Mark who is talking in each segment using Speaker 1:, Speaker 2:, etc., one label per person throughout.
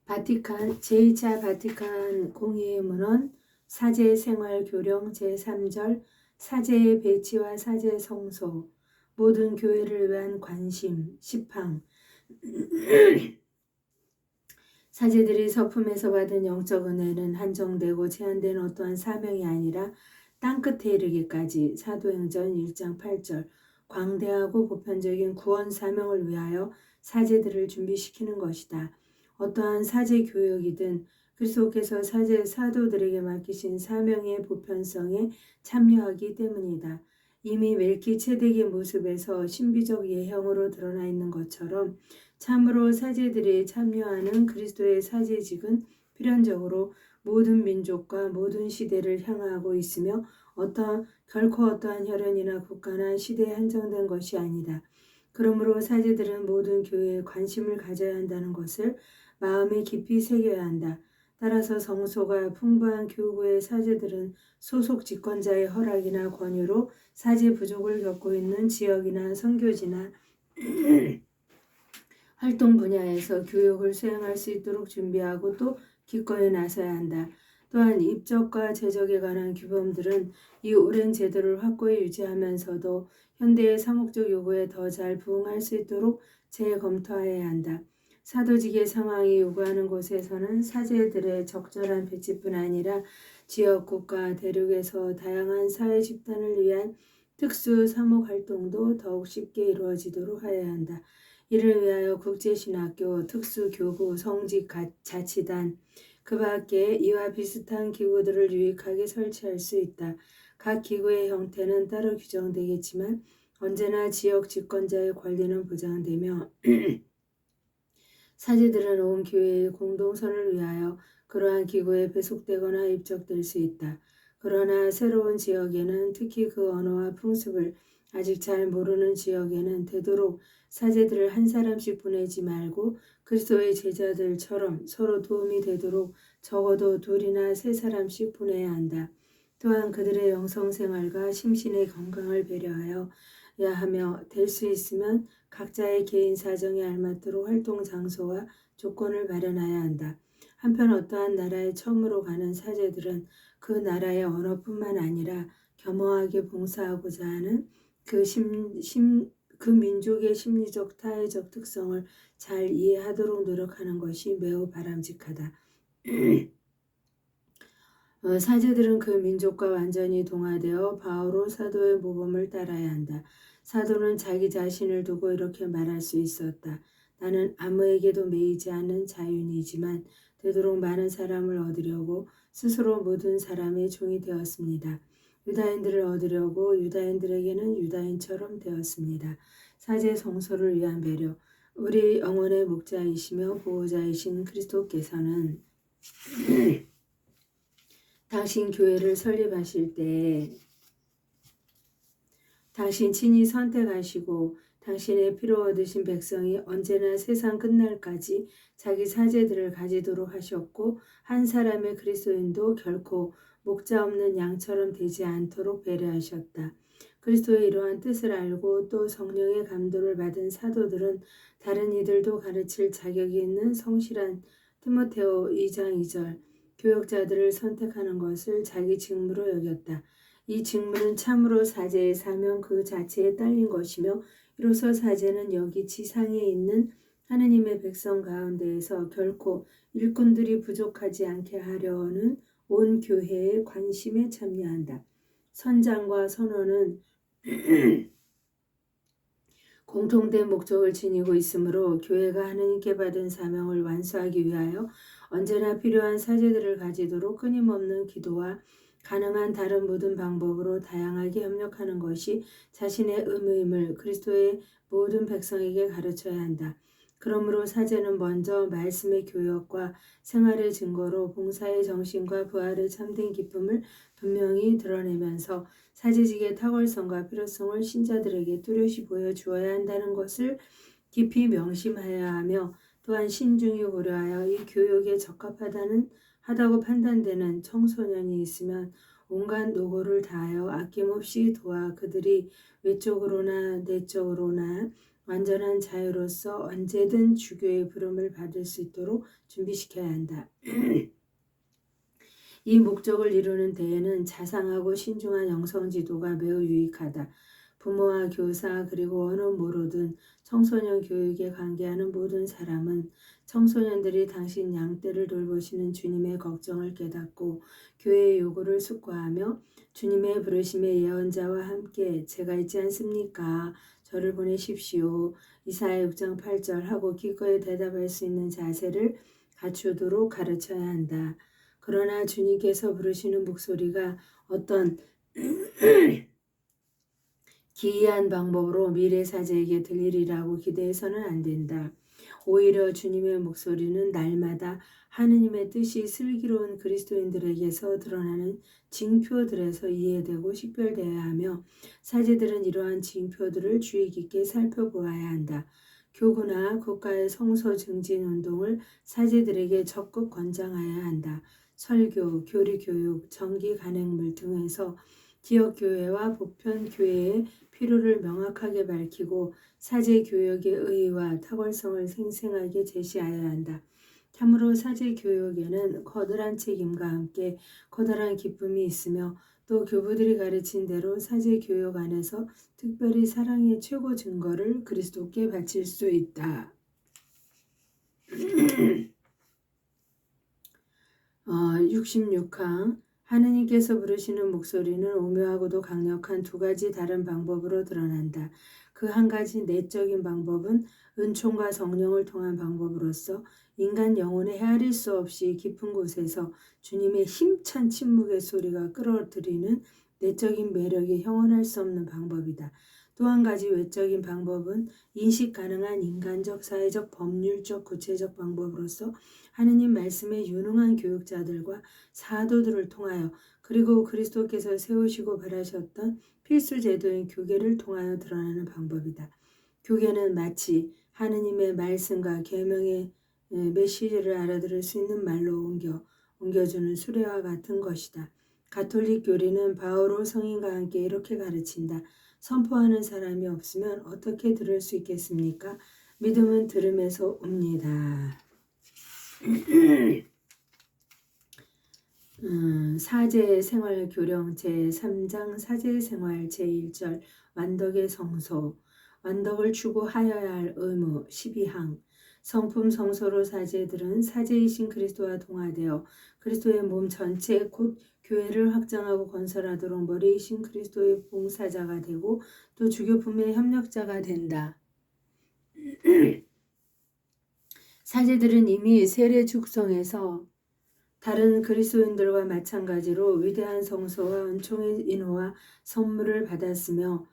Speaker 1: 제2차 바티칸 공의문헌 사제생활교령 제3절 사제의 배치와 사제 성소 모든 교회를 위한 관심 10항 사제들이 서품에서 받은 영적 은혜는 한정되고 제한된 어떠한 사명이 아니라 땅끝에 이르기까지 사도행전 1장 8절 광대하고 보편적인 구원 사명을 위하여 사제들을 준비시키는 것이다. 어떠한 사제 교역이든 그리스도께서 사도들에게 맡기신 사명의 보편성에 참여하기 때문이다. 이미 멜키ጼ덱의 모습에서 신비적 예형으로 드러나 있는 것처럼 참으로 사제들이 참여하는 그리스도의 사제직은 필연적으로 모든 민족과 모든 시대를 향하고 있으며 결코 어떠한 혈연이나 국가나 시대에 한정된 것이 아니다. 그러므로 사제들은 모든 교회에 관심을 가져야 한다는 것을 마음에 깊이 새겨야 한다. 따라서 성소가 풍부한 교구의 사제들은 소속 집권자의 허락이나 권유로 사제 부족을 겪고 있는 지역이나 선교지나 활동 분야에서 교육을 수행할 수 있도록 준비하고 또 기꺼이 나서야 한다. 또한 입적과 제적에 관한 규범들은 이 오랜 제도를 확고히 유지하면서도 현대의 사목적 요구에 더 잘 부응할 수 있도록 재검토해야 한다. 사도직의 상황이 요구하는 곳에서는 사제들의 적절한 배치뿐 아니라 지역, 국가, 대륙에서 다양한 사회 집단을 위한 특수 사목 활동도 더욱 쉽게 이루어지도록 하여야 한다. 이를 위하여 국제신학교, 특수교구, 성직자치단, 그 밖에 이와 비슷한 기구들을 유익하게 설치할 수 있다. 각 기구의 형태는 따로 규정되겠지만 언제나 지역 집권자의 권리는 보장되며 사제들은 온 교회의 공동선을 위하여 그러한 기구에 배속되거나 입적될 수 있다. 그러나 새로운 지역에는 특히 그 언어와 풍습을 아직 잘 모르는 지역에는 되도록 사제들을 한 사람씩 보내지 말고 그리스도의 제자들처럼 서로 도움이 되도록 적어도 2이나 3사람씩 보내야 한다. 또한 그들의 영성생활과 심신의 건강을 배려하여 하며 될 수 있으면 각자의 개인 사정에 알맞도록 활동 장소와 조건을 마련해야 한다. 한편 어떠한 나라에 처음으로 가는 사제들은 그 나라의 언어뿐만 아니라 겸허하게 봉사하고자 하는 그 민족의 심리적 타회적 특성을 잘 이해하도록 노력하는 것이 매우 바람직하다. 사제들은 그 민족과 완전히 동화되어 바오로 사도의 모범을 따라야 한다. 사도는 자기 자신을 두고 이렇게 말할 수 있었다. 나는 아무에게도 매이지 않는 자윤이지만 되도록 많은 사람을 얻으려고 스스로 모든 사람의 종이 되었습니다. 유다인들을 얻으려고 유다인들에게는 유다인처럼 되었습니다. 사제 성소를 위한 배려. 우리 영혼의 목자이시며 보호자이신 그리스도께서는 당신 교회를 설립하실 때 당신 친히 선택하시고 당신의 피로 얻으신 백성이 언제나 세상 끝날까지 자기 사제들을 가지도록 하셨고 한 사람의 그리스도인도 결코 목자 없는 양처럼 되지 않도록 배려하셨다. 그리스도의 이러한 뜻을 알고 또 성령의 감도를 받은 사도들은 다른 이들도 가르칠 자격이 있는 성실한 디모데오 2장 2절 교역자들을 선택하는 것을 자기 직무로 여겼다. 이 직무는 참으로 사제의 사명 그 자체에 딸린 것이며 이로써 사제는 여기 지상에 있는 하느님의 백성 가운데에서 결코 일꾼들이 부족하지 않게 하려는 온 교회의 관심에 참여한다. 선장과 선원은 공통된 목적을 지니고 있으므로 교회가 하느님께 받은 사명을 완수하기 위하여 언제나 필요한 사제들을 가지도록 끊임없는 기도와 가능한 다른 모든 방법으로 다양하게 협력하는 것이 자신의 의무임을 그리스도의 모든 백성에게 가르쳐야 한다. 그러므로 사제는 먼저 말씀의 교역과 생활의 증거로 봉사의 정신과 부활의 참된 기쁨을 분명히 드러내면서 사제직의 탁월성과 필요성을 신자들에게 뚜렷이 보여주어야 한다는 것을 깊이 명심해야 하며 또한 신중히 고려하여 이 교육에 적합하다고 판단되는 청소년이 있으면 온갖 노고를 다하여 아낌없이 도와 그들이 외적으로나 내적으로나 완전한 자유로서 언제든 주교의 부름을 받을 수 있도록 준비시켜야 한다. 이 목적을 이루는 데에는 자상하고 신중한 영성 지도가 매우 유익하다. 부모와 교사 그리고 어느 뭐로든 청소년 교육에 관계하는 모든 사람은 청소년들이 당신 양떼를 돌보시는 주님의 걱정을 깨닫고 교회의 요구를 숙고하며 주님의 부르심의 예언자와 함께 제가 있지 않습니까? 저를 보내십시오. 이사야 6장 8절 하고 기꺼이 대답할 수 있는 자세를 갖추도록 가르쳐야 한다. 그러나 주님께서 부르시는 목소리가 어떤 기이한 방법으로 미래 사제에게 들리리라고 기대해서는 안 된다. 오히려 주님의 목소리는 날마다 하느님의 뜻이 슬기로운 그리스도인들에게서 드러나는 징표들에서 이해되고 식별되어야 하며 사제들은 이러한 징표들을 주의 깊게 살펴보아야 한다. 교구나 국가의 성서 증진 운동을 사제들에게 적극 권장해야 한다. 설교, 교리교육, 정기 간행물 등에서 지역교회와 보편교회의 필요를 명확하게 밝히고 사제교육의 의의와 탁월성을 생생하게 제시하여야 한다. 참으로 사제교육에는 커다란 책임과 함께 커다란 기쁨이 있으며 또 교부들이 가르친 대로 사제교육 안에서 특별히 사랑의 최고 증거를 그리스도께 바칠 수 있다. 66항 하느님께서 부르시는 목소리는 오묘하고도 강력한 두 가지 다른 방법으로 드러난다. 그 한 가지 내적인 방법은 은총과 성령을 통한 방법으로서 인간 영혼에 헤아릴 수 없이 깊은 곳에서 주님의 힘찬 침묵의 소리가 끌어들이는 내적인 매력이 형언할 수 없는 방법이다. 또 한 가지 외적인 방법은 인식 가능한 인간적, 사회적, 법률적, 구체적 방법으로서 하느님 말씀의 유능한 교육자들과 사도들을 통하여 그리고 그리스도께서 세우시고 바라셨던 필수 제도인 교계를 통하여 드러나는 방법이다. 교계는 마치 하느님의 말씀과 계명의 메시지를 알아들을 수 있는 말로 옮겨주는 수레와 같은 것이다. 가톨릭 교리는 바오로 성인과 함께 이렇게 가르친다. 선포하는 사람이 없으면 어떻게 들을 수 있겠습니까? 믿음은 들음에서 옵니다. 사제생활 교령 제3장 사제생활 제1절 완덕의 성소 완덕을 추구하여야 할 의무 12항 성품 성소로 사제들은 사제이신 그리스도와 동화되어 그리스도의 몸 전체 곧 교회를 확장하고 건설하도록 머리이신 그리스도의 봉사자가 되고 또 주교품의 협력자가 된다. 사제들은 이미 세례 축성에서 다른 그리스도인들과 마찬가지로 위대한 성소와 은총의 인호와 선물을 받았으며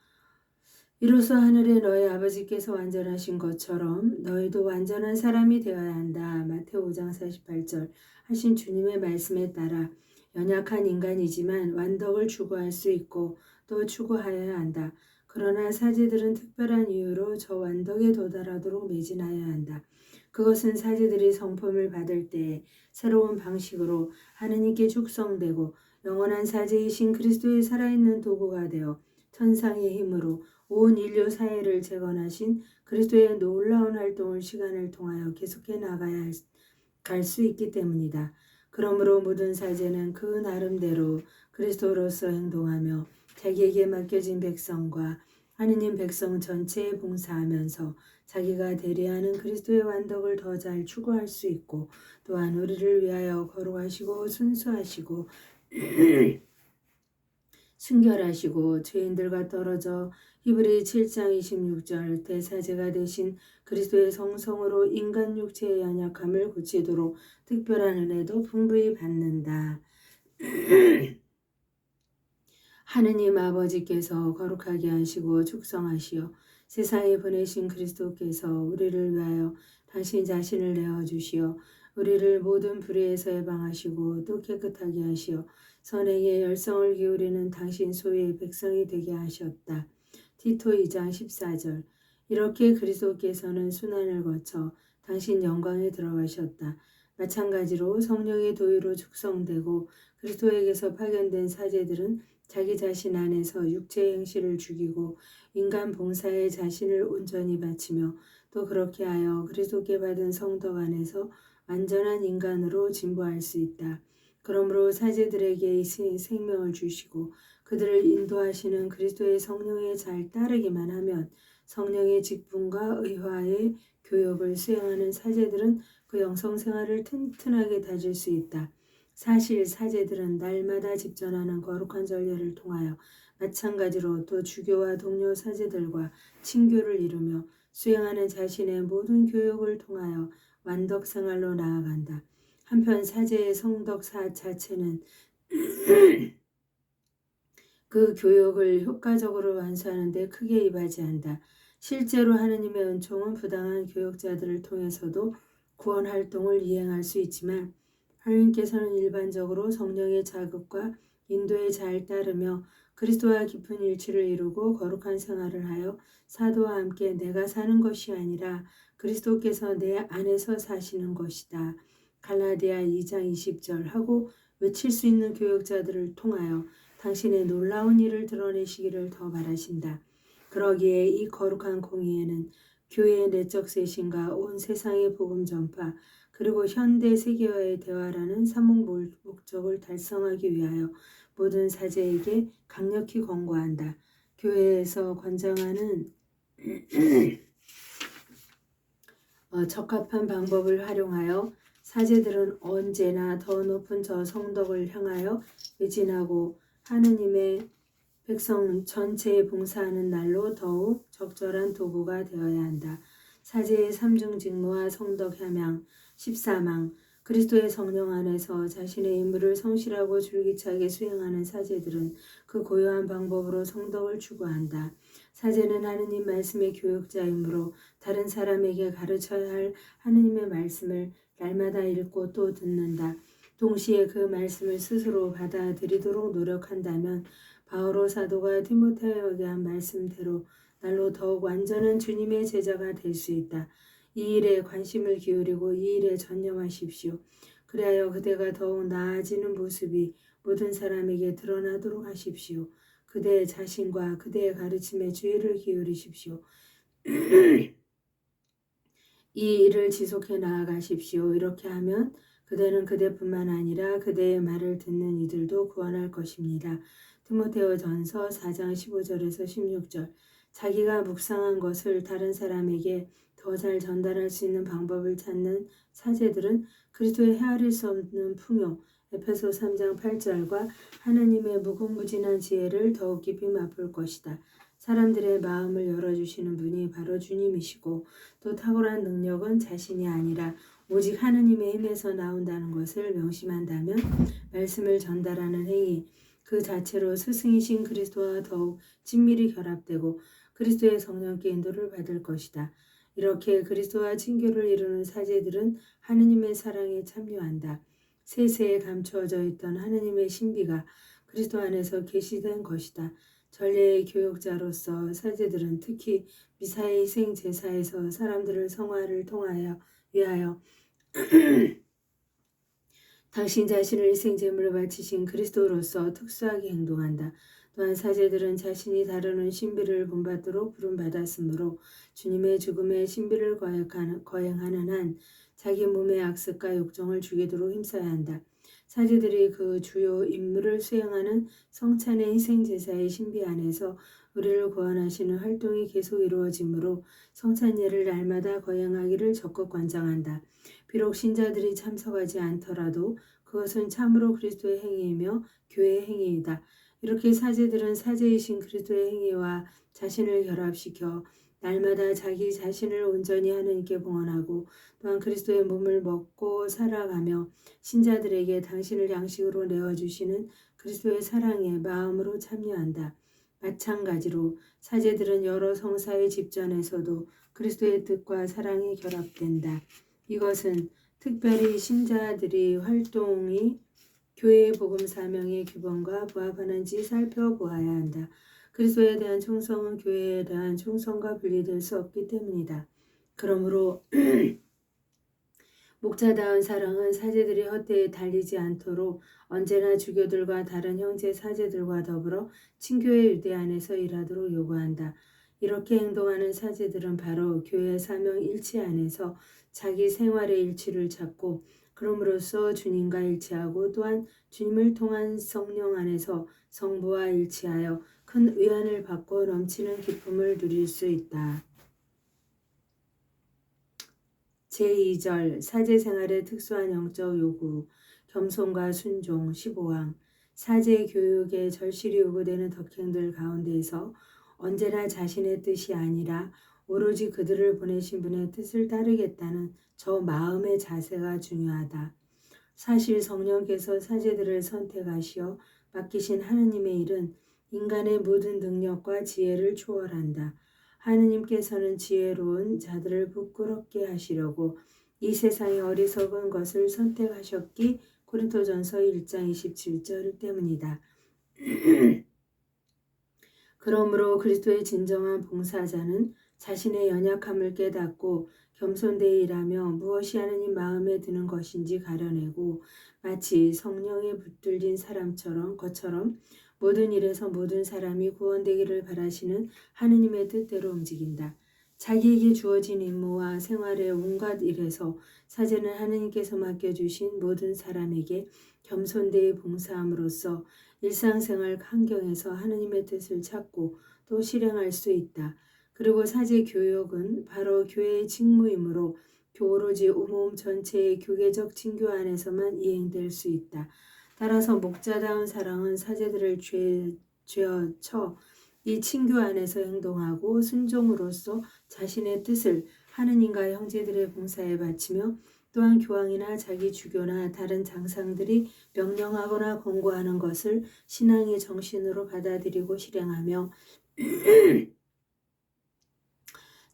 Speaker 1: 이로써 하늘의 너희 아버지께서 완전하신 것처럼 너희도 완전한 사람이 되어야 한다. 마태오 5장 48절 하신 주님의 말씀에 따라 연약한 인간이지만 완덕을 추구할 수 있고 또 추구하여야 한다. 그러나 사제들은 특별한 이유로 저 완덕에 도달하도록 매진하여야 한다. 그것은 사제들이 성품을 받을 때에 새로운 방식으로 하느님께 축성되고 영원한 사제이신 그리스도의 살아있는 도구가 되어 천상의 힘으로 온 인류 사회를 재건하신 그리스도의 놀라운 활동을 시간을 통하여 계속해 나가야 갈 수 있기 때문이다. 그러므로 모든 사제는 그 나름대로 그리스도로서 행동하며 자기에게 맡겨진 백성과 하느님 백성 전체에 봉사하면서 자기가 대리하는 그리스도의 완덕을 더 잘 추구할 수 있고 또한 우리를 위하여 거룩하시고 순수하시고 순결하시고 죄인들과 떨어져 히브리 7장 26절 대사제가 되신 그리스도의 성성으로 인간 육체의 연약함을 고치도록 특별한 은혜도 풍부히 받는다. 하느님 아버지께서 거룩하게 하시고 축성하시어 세상에 보내신 그리스도께서 우리를 위하여 당신 자신을 내어주시어 우리를 모든 불의에서 해방하시고 또 깨끗하게 하시어 선행에 열성을 기울이는 당신 소유의 백성이 되게 하셨다. 티토 2장 14절 이렇게 그리스도께서는 순환을 거쳐 당신 영광에 들어가셨다. 마찬가지로 성령의 도의로 축성되고 그리스도에게서 파견된 사제들은 자기 자신 안에서 육체의 행실을 죽이고 인간 봉사에 자신을 온전히 바치며 또 그렇게 하여 그리스도께 받은 성덕 안에서 완전한 인간으로 진보할 수 있다. 그러므로 사제들에게 이 생명을 주시고 그들을 인도하시는 그리스도의 성령에 잘 따르기만 하면 성령의 직분과 의화의 교육을 수행하는 사제들은 그 영성 생활을 튼튼하게 다질 수 있다. 사실 사제들은 날마다 집전하는 거룩한 전례를 통하여 마찬가지로 또 주교와 동료 사제들과 친교를 이루며 수행하는 자신의 모든 교육을 통하여 완덕 생활로 나아간다. 한편 사제의 성덕 자체는 그 교육을 효과적으로 완수하는 데 크게 이바지한다. 실제로 하느님의 은총은 부당한 교육자들을 통해서도 구원 활동을 이행할 수 있지만 하느님께서는 일반적으로 성령의 자극과 인도에 잘 따르며 그리스도와 깊은 일치를 이루고 거룩한 생활을 하여 사도와 함께 내가 사는 것이 아니라 그리스도께서 내 안에서 사시는 것이다. 갈라디아 2장 20절 하고 외칠 수 있는 교육자들을 통하여 당신의 놀라운 일을 드러내시기를 더 바라신다. 그러기에 이 거룩한 공의에는 교회의 내적 쇄신과 온 세상의 복음 전파 그리고 현대 세계와의 대화라는 사목 목적을 달성하기 위하여 모든 사제에게 강력히 권고한다. 교회에서 권장하는 적합한 방법을 활용하여 사제들은 언제나 더 높은 저 성덕을 향하여 매진하고 하느님의 백성 전체에 봉사하는 날로 더욱 적절한 도구가 되어야 한다. 사제의 삼중 직무와 성덕 함양 14망 그리스도의 성령 안에서 자신의 임무를 성실하고 줄기차게 수행하는 사제들은 그 고유한 방법으로 성덕을 추구한다. 사제는 하느님 말씀의 교육자이므로 다른 사람에게 가르쳐야 할 하느님의 말씀을 날마다 읽고 또 듣는다. 동시에 그 말씀을 스스로 받아들이도록 노력한다면 바오로 사도가 디모데에게 한 말씀대로 날로 더욱 완전한 주님의 제자가 될 수 있다. 이 일에 관심을 기울이고 이 일에 전념하십시오. 그리하여 그대가 더욱 나아지는 모습이 모든 사람에게 드러나도록 하십시오. 그대의 자신과 그대의 가르침에 주의를 기울이십시오. 이 일을 지속해 나아가십시오. 이렇게 하면 그대는 그대뿐만 아니라 그대의 말을 듣는 이들도 구원할 것입니다. 디모데전서 4장 15절에서 16절 자기가 묵상한 것을 다른 사람에게 더 잘 전달할 수 있는 방법을 찾는 사제들은 그리스도의 헤아릴 수 없는 풍요 에베소 3장 8절과 하나님의 무궁무진한 지혜를 더욱 깊이 맛볼 것이다. 사람들의 마음을 열어주시는 분이 바로 주님이시고 또 탁월한 능력은 자신이 아니라 오직 하느님의 힘에서 나온다는 것을 명심한다면 말씀을 전달하는 행위 그 자체로 스승이신 그리스도와 더욱 친밀히 결합되고 그리스도의 성령께 인도를 받을 것이다. 이렇게 그리스도와 친교를 이루는 사제들은 하느님의 사랑에 참여한다. 세세에 감추어져 있던 하느님의 신비가 그리스도 안에서 계시된 것이다. 전례의 교육자로서 사제들은 특히 미사의 희생 제사에서 사람들을 성화를 통하여 위하여 당신 자신을 희생제물로 바치신 그리스도로서 특수하게 행동한다. 또한 사제들은 자신이 다루는 신비를 본받도록 부름받았으므로 주님의 죽음의 신비를 거행하는 한 자기 몸의 악습과 욕정을 죽이도록 힘써야 한다. 사제들이 그 주요 임무를 수행하는 성찬의 희생제사의 신비 안에서 우리를 구원하시는 활동이 계속 이루어지므로 성찬예를 날마다 거행하기를 적극 권장한다. 비록 신자들이 참석하지 않더라도 그것은 참으로 그리스도의 행위이며 교회의 행위이다. 이렇게 사제들은 사제이신 그리스도의 행위와 자신을 결합시켜 날마다 자기 자신을 온전히 하느님께 봉헌하고 또한 그리스도의 몸을 먹고 살아가며 신자들에게 당신을 양식으로 내어주시는 그리스도의 사랑에 마음으로 참여한다. 마찬가지로 사제들은 여러 성사의 집전에서도 그리스도의 뜻과 사랑이 결합된다. 이것은 특별히 신자들이 활동이 교회의 복음 사명의 규범과 부합하는지 살펴보아야 한다. 그리스도에 대한 충성은 교회에 대한 충성과 분리될 수 없기 때문이다. 그러므로 목자다운 사랑은 사제들이 헛되이 달리지 않도록 언제나 주교들과 다른 형제 사제들과 더불어 친교회 유대 안에서 일하도록 요구한다. 이렇게 행동하는 사제들은 바로 교회 사명 일치 안에서 자기 생활의 일치를 찾고 그럼으로써 주님과 일치하고 또한 주님을 통한 성령 안에서 성부와 일치하여 큰 위안을 받고 넘치는 기쁨을 누릴 수 있다. 제2절 사제생활의 특수한 영적 요구 겸손과 순종 15항 사제 교육에 절실히 요구되는 덕행들 가운데에서 언제나 자신의 뜻이 아니라 오로지 그들을 보내신 분의 뜻을 따르겠다는 저 마음의 자세가 중요하다. 사실 성령께서 사제들을 선택하시어 맡기신 하느님의 일은 인간의 모든 능력과 지혜를 초월한다. 하느님께서는 지혜로운 자들을 부끄럽게 하시려고 이 세상의 어리석은 것을 선택하셨기 고린도전서 1장 27절 때문이다. 그러므로 그리스도의 진정한 봉사자는 자신의 연약함을 깨닫고 겸손되이 일하며 무엇이 하느님 마음에 드는 것인지 가려내고 마치 성령에 붙들린 사람처럼 것처럼 모든 일에서 모든 사람이 구원되기를 바라시는 하느님의 뜻대로 움직인다. 자기에게 주어진 임무와 생활의 온갖 일에서 사제는 하느님께서 맡겨주신 모든 사람에게 겸손되이 봉사함으로써 일상생활 환경에서 하느님의 뜻을 찾고 또 실행할 수 있다. 그리고 사제 교육은 바로 교회의 직무이므로 오로지 몸 전체의 교계적 친교 안에서만 이행될 수 있다. 따라서 목자다운 사랑은 사제들을 쥐어쳐 이 친교 안에서 행동하고 순종으로써 자신의 뜻을 하느님과 형제들의 봉사에 바치며 또한 교황이나 자기 주교나 다른 장상들이 명령하거나 권고하는 것을 신앙의 정신으로 받아들이고 실행하며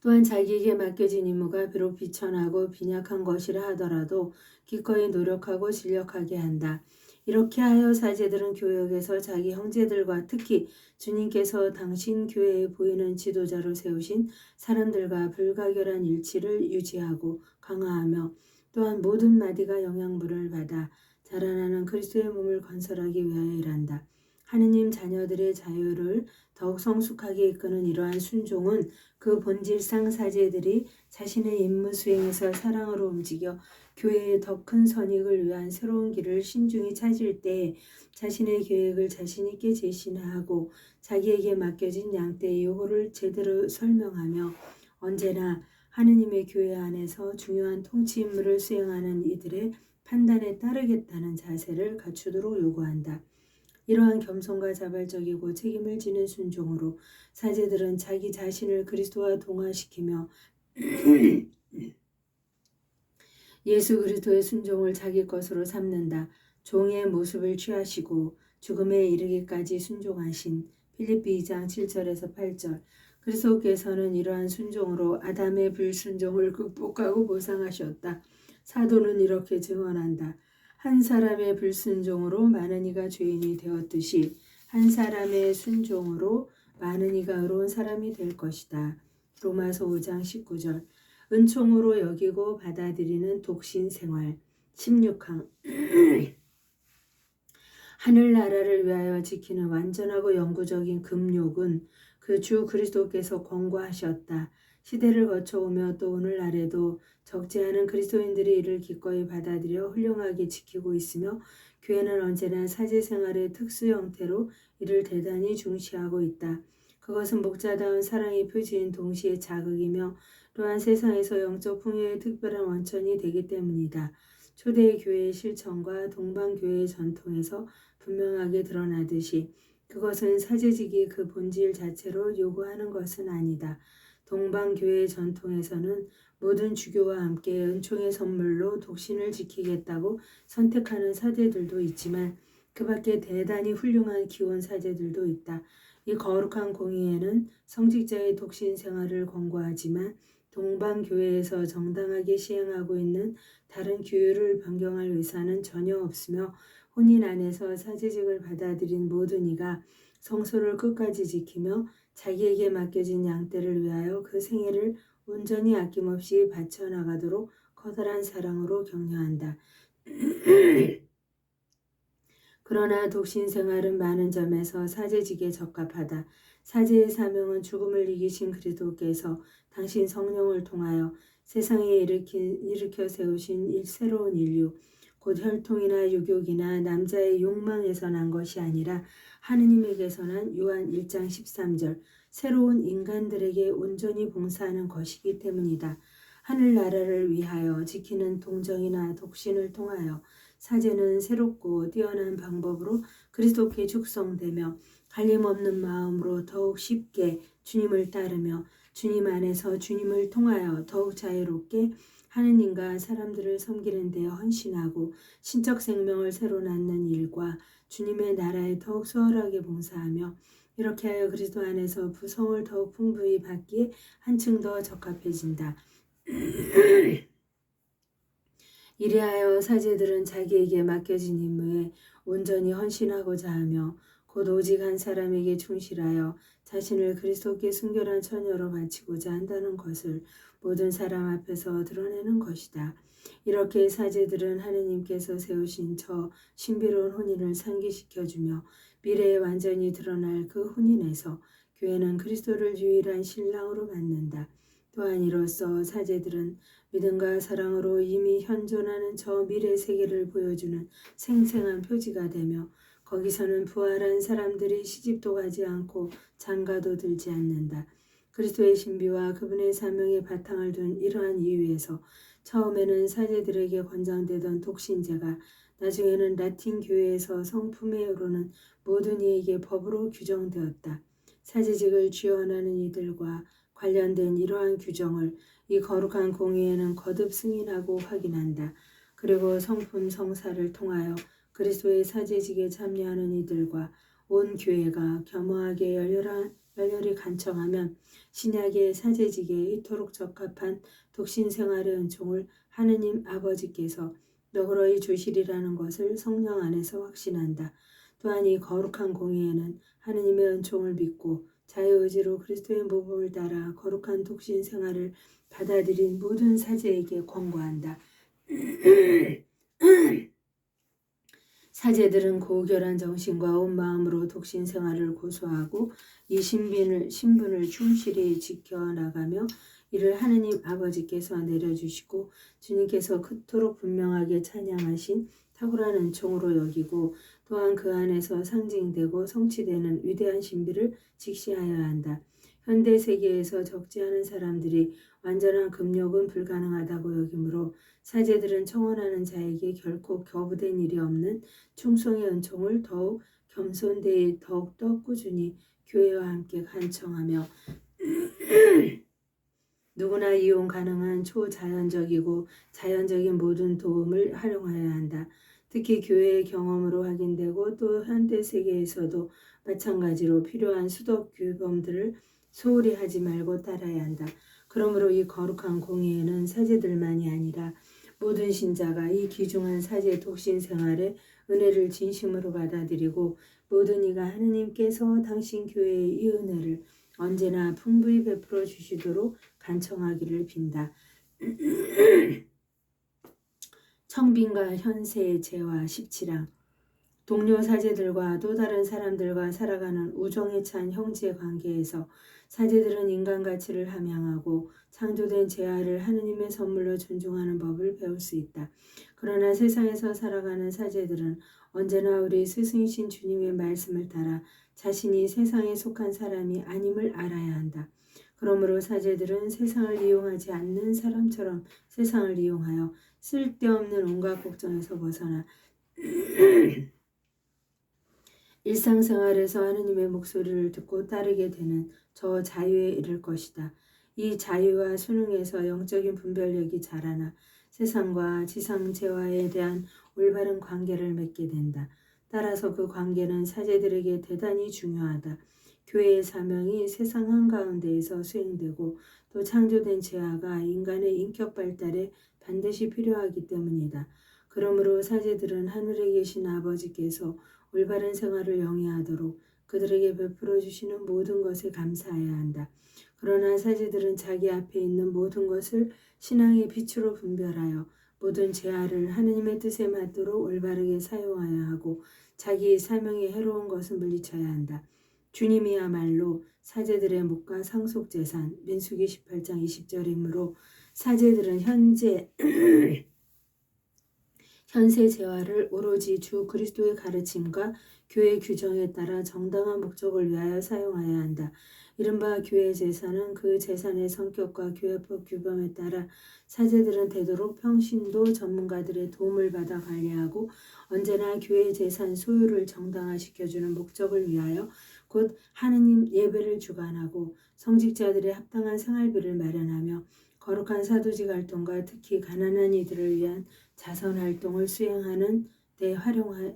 Speaker 1: 또한 자기에게 맡겨진 임무가 비록 비천하고 빈약한 것이라 하더라도 기꺼이 노력하고 진력하게 한다. 이렇게 하여 사제들은 교역에서 자기 형제들과 특히 주님께서 당신 교회에 보이는 지도자로 세우신 사람들과 불가결한 일치를 유지하고 강화하며 또한 모든 마디가 영양분을 받아 자라나는 그리스도의 몸을 건설하기 위하여 일한다. 하느님 자녀들의 자유를 더욱 성숙하게 이끄는 이러한 순종은 그 본질상 사제들이 자신의 임무 수행에서 사랑으로 움직여 교회의 더 큰 선익을 위한 새로운 길을 신중히 찾을 때 자신의 계획을 자신 있게 제시하고 자기에게 맡겨진 양떼의 요구를 제대로 설명하며 언제나 하느님의 교회 안에서 중요한 통치 임무를 수행하는 이들의 판단에 따르겠다는 자세를 갖추도록 요구한다. 이러한 겸손과 자발적이고 책임을 지는 순종으로 사제들은 자기 자신을 그리스도와 동화시키며 예수 그리스도의 순종을 자기 것으로 삼는다. 종의 모습을 취하시고 죽음에 이르기까지 순종하신 필립비 2장 7절에서 8절 그리스도께서는 이러한 순종으로 아담의 불순종을 극복하고 보상하셨다. 사도는 이렇게 증언한다. 한 사람의 불순종으로 많은 이가 죄인이 되었듯이 한 사람의 순종으로 많은 이가 의로운 사람이 될 것이다. 로마서 5장 19절 은총으로 여기고 받아들이는 독신 생활 16항 하늘나라를 위하여 지키는 완전하고 영구적인 금욕은 그 주 그리스도께서 권고하셨다. 시대를 거쳐오며 또 오늘날에도 적지 않은 그리스도인들이 이를 기꺼이 받아들여 훌륭하게 지키고 있으며 교회는 언제나 사제생활의 특수 형태로 이를 대단히 중시하고 있다. 그것은 목자다운 사랑의 표지인 동시에 자극이며 또한 세상에서 영적 풍요의 특별한 원천이 되기 때문이다. 초대 교회의 실천과 동방교회의 전통에서 분명하게 드러나듯이 그것은 사제직이 그 본질 자체로 요구하는 것은 아니다. 동방교회의 전통에서는 모든 주교와 함께 은총의 선물로 독신을 지키겠다고 선택하는 사제들도 있지만 그 밖에 대단히 훌륭한 기혼 사제들도 있다. 이 거룩한 공의회는 성직자의 독신 생활을 권고하지만 동방교회에서 정당하게 시행하고 있는 다른 규율을 변경할 의사는 전혀 없으며 혼인 안에서 사제직을 받아들인 모든 이가 성소를 끝까지 지키며 자기에게 맡겨진 양떼를 위하여 그 생애를 온전히 아낌없이 바쳐나가도록 커다란 사랑으로 격려한다. 그러나 독신 생활은 많은 점에서 사제직에 적합하다. 사제의 사명은 죽음을 이기신 그리스도께서 당신 성령을 통하여 세상에 일으켜 세우신 새로운 인류, 곧 혈통이나 유교이나 남자의 욕망에서 난 것이 아니라 하느님에게서 난 요한 1장 13절 새로운 인간들에게 온전히 봉사하는 것이기 때문이다. 하늘나라를 위하여 지키는 동정이나 독신을 통하여 사제는 새롭고 뛰어난 방법으로 그리스도께 축성되며 갈림없는 마음으로 더욱 쉽게 주님을 따르며 주님 안에서 주님을 통하여 더욱 자유롭게 하느님과 사람들을 섬기는 데 헌신하고 신적 생명을 새로 낳는 일과 주님의 나라에 더욱 수월하게 봉사하며 이렇게 하여 그리스도 안에서 부성을 더욱 풍부히 받기에 한층 더 적합해진다. 이리하여 사제들은 자기에게 맡겨진 임무에 온전히 헌신하고자 하며 곧 오직 한 사람에게 충실하여 자신을 그리스도께 순결한 처녀로 바치고자 한다는 것을 모든 사람 앞에서 드러내는 것이다. 이렇게 사제들은 하느님께서 세우신 저 신비로운 혼인을 상기시켜주며 미래에 완전히 드러날 그 혼인에서 교회는 그리스도를 유일한 신랑으로 받는다. 또한 이로써 사제들은 믿음과 사랑으로 이미 현존하는 저 미래 세계를 보여주는 생생한 표지가 되며 거기서는 부활한 사람들이 시집도 가지 않고 장가도 들지 않는다. 그리스도의 신비와 그분의 사명에 바탕을 둔 이러한 이유에서 처음에는 사제들에게 권장되던 독신제가 나중에는 라틴 교회에서 성품에 오르는 모든 이에게 법으로 규정되었다. 사제직을 지원하는 이들과 관련된 이러한 규정을 이 거룩한 공의회는 거듭 승인하고 확인한다. 그리고 성품 성사를 통하여 그리스도의 사제직에 참여하는 이들과 온 교회가 겸허하게 열렬히 간청하면 신약의 사제직에 이토록 적합한 독신 생활의 은총을 하느님 아버지께서 너그러이 주시리라는 것을 성령 안에서 확신한다. 또한 이 거룩한 공의회는 하느님의 은총을 믿고 자유의지로 그리스도의 모범을 따라 거룩한 독신 생활을 받아들인 모든 사제에게 권고한다. 사제들은 고결한 정신과 온 마음으로 독신 생활을 고수하고 이 신분을 충실히 지켜나가며 이를 하느님 아버지께서 내려주시고 주님께서 그토록 분명하게 찬양하신 탁월한 은총으로 여기고 또한 그 안에서 상징되고 성취되는 위대한 신비를 직시하여야 한다. 현대 세계에서 적지 않은 사람들이 완전한 금욕은 불가능하다고 여기므로 사제들은 청원하는 자에게 결코 거부된 일이 없는 충성의 은총을 더욱 겸손되이 더욱더 꾸준히 교회와 함께 간청하며 누구나 이용 가능한 초자연적이고 자연적인 모든 도움을 활용하여야 한다. 특히 교회의 경험으로 확인되고 또 현대 세계에서도 마찬가지로 필요한 수도 규범들을 소홀히 하지 말고 따라야 한다. 그러므로 이 거룩한 공의회는 사제들만이 아니라 모든 신자가 이 귀중한 사제 독신 생활의 은혜를 진심으로 받아들이고 모든 이가 하느님께서 당신 교회의 이 은혜를 언제나 풍부히 베풀어 주시도록 간청하기를 빈다. 청빈과 현세의 재화 17항 동료 사제들과 또 다른 사람들과 살아가는 우정에 찬 형제 관계에서 사제들은 인간 가치를 함양하고 창조된 재화를 하느님의 선물로 존중하는 법을 배울 수 있다. 그러나 세상에서 살아가는 사제들은 언제나 우리 스승이신 주님의 말씀을 따라 자신이 세상에 속한 사람이 아님을 알아야 한다. 그러므로 사제들은 세상을 이용하지 않는 사람처럼 세상을 이용하여 쓸데없는 온갖 걱정에서 벗어나 일상생활에서 하느님의 목소리를 듣고 따르게 되는 저 자유에 이를 것이다. 이 자유와 순응에서 영적인 분별력이 자라나 세상과 지상재화에 대한 올바른 관계를 맺게 된다. 따라서 그 관계는 사제들에게 대단히 중요하다. 교회의 사명이 세상 한가운데에서 수행되고 또 창조된 재화가 인간의 인격 발달에 반드시 필요하기 때문이다. 그러므로 사제들은 하늘에 계신 아버지께서 올바른 생활을 영위하도록 그들에게 베풀어 주시는 모든 것에 감사해야 한다. 그러나 사제들은 자기 앞에 있는 모든 것을 신앙의 빛으로 분별하여 모든 재화를 하느님의 뜻에 맞도록 올바르게 사용하여야 하고 자기 사명에 해로운 것은 물리쳐야 한다. 주님이야말로 사제들의 묵과 상속재산 민수기 18장 20절이므로 사제들은 현세 재화를 오로지 주 그리스도의 가르침과 교회 규정에 따라 정당한 목적을 위하여 사용하여야 한다. 이른바 교회 재산은 그 재산의 성격과 교회법 규범에 따라 사제들은 되도록 평신도 전문가들의 도움을 받아 관리하고 언제나 교회 재산 소유를 정당화시켜주는 목적을 위하여 곧 하느님 예배를 주관하고 성직자들의 합당한 생활비를 마련하며 거룩한 사도직 활동과 특히 가난한 이들을 위한 자선 활동을 수행하는 데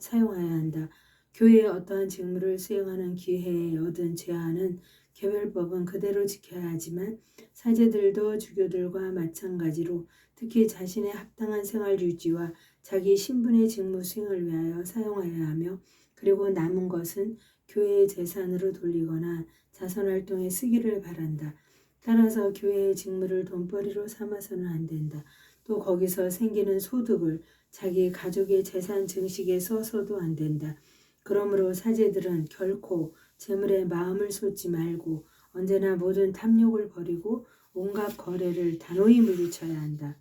Speaker 1: 사용하여야 한다. 교회의 어떠한 직무를 수행하는 기회에 얻은 재화는 계별법은 그대로 지켜야 하지만 사제들도 주교들과 마찬가지로 특히 자신의 합당한 생활 유지와 자기 신분의 직무 수행을 위하여 사용하여야 하며 그리고 남은 것은 교회의 재산으로 돌리거나 자선 활동에 쓰기를 바란다. 따라서 교회의 직무를 돈벌이로 삼아서는 안 된다. 또 거기서 생기는 소득을 자기 가족의 재산 증식에 써서도 안 된다. 그러므로 사제들은 결코 재물에 마음을 쏟지 말고 언제나 모든 탐욕을 버리고 온갖 거래를 단호히 물리쳐야 한다.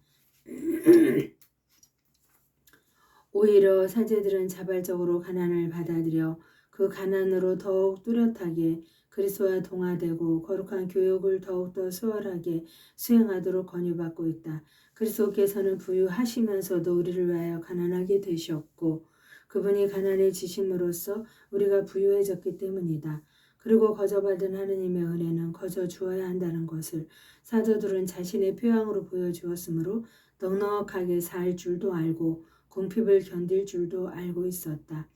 Speaker 1: 오히려 사제들은 자발적으로 가난을 받아들여 그 가난으로 더욱 뚜렷하게 그리스도와 동화되고 거룩한 교육을 더욱더 수월하게 수행하도록 권유받고 있다. 그리스도께서는 부유하시면서도 우리를 위하여 가난하게 되셨고 그분이 가난해지심으로써 우리가 부유해졌기 때문이다. 그리고 거저받은 하느님의 은혜는 거저 주어야 한다는 것을 사도들은 자신의 표양으로 보여주었으므로 넉넉하게 살 줄도 알고 궁핍을 견딜 줄도 알고 있었다.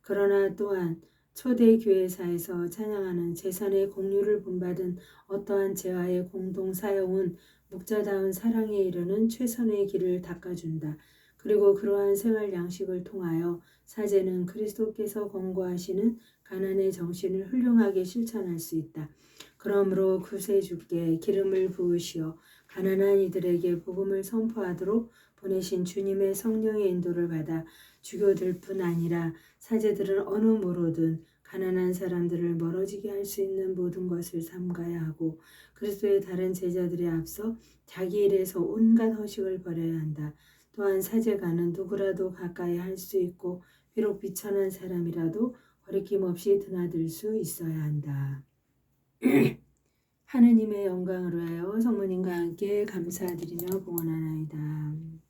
Speaker 1: 그러나 또한 초대 교회사에서 찬양하는 재산의 공유를 본받은 어떠한 재화의 공동 사용은 목자다운 사랑에 이르는 최선의 길을 닦아준다. 그리고 그러한 생활 양식을 통하여 사제는 그리스도께서 권고하시는 가난의 정신을 훌륭하게 실천할 수 있다. 그러므로 구세주께 기름을 부으시어 가난한 이들에게 복음을 선포하도록 보내신 주님의 성령의 인도를 받아 주교들뿐 아니라 사제들은 어느 모로든 가난한 사람들을 멀어지게 할 수 있는 모든 것을 삼가야 하고 그리스도의 다른 제자들에 앞서 자기 일에서 온갖 허식을 버려야 한다. 또한 사제가는 누구라도 가까이 할 수 있고 비록 비천한 사람이라도 거리낌 없이 드나들 수 있어야 한다. 하느님의 영광을 위하여 성모님과 함께 감사드리며 봉헌하나이다.